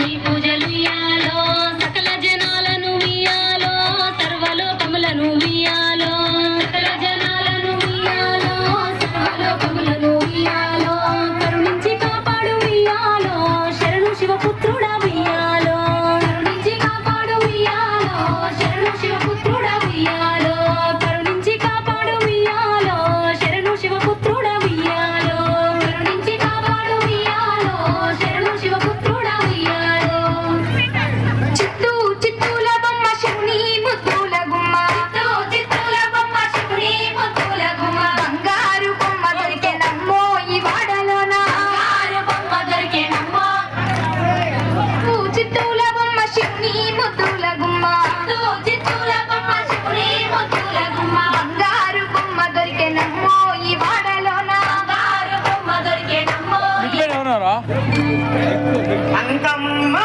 నీ పూజలు ఇయ్యాలో సకల జనాలను ఇయ్యాలో సర్వలోకములను ఇయ్యాలో సకల జనాలను ఇయ్యాలో సర్వలోకములను ఇయ్యాలో కరుణించి కాపాడు ఇయ్యాలో శరణు శివపుత్రుడా ఇయ్యాలో కరుణించి కాపాడు ఇయ్యాలో శరణు శివపుత్రుడా ఇయ్యాలో కరుణించి కాపాడు ఇయ్యాలో శరణు శివపుత్రుడా ఇయ్యాలో కరుణించి కాపాడు ఇయ్యాలో శరణు శివపుత్రుడా ఇయ్యాలో చిత్తూల బొమ్మ శివుని ముద్దుల గుమ్మ చిత్తూల బొమ్మ శివుని ముద్దుల గుమ్మ బంగారు బొమ్మ దొరికే నమ్మో ఈ వాడలోన బంగారు బొమ్మ దొరికే నమ్మో చిత్తూల బొమ్మ శివుని ముద్దుల గుమ్మ చిత్తూల బొమ్మ శివుని ముద్దుల గుమ్మ బంగారు బొమ్మ దొరికే నమ్మో ఈ వాడలోన బంగారు బొమ్మ దొరికే నమ్మో అంకమ్మ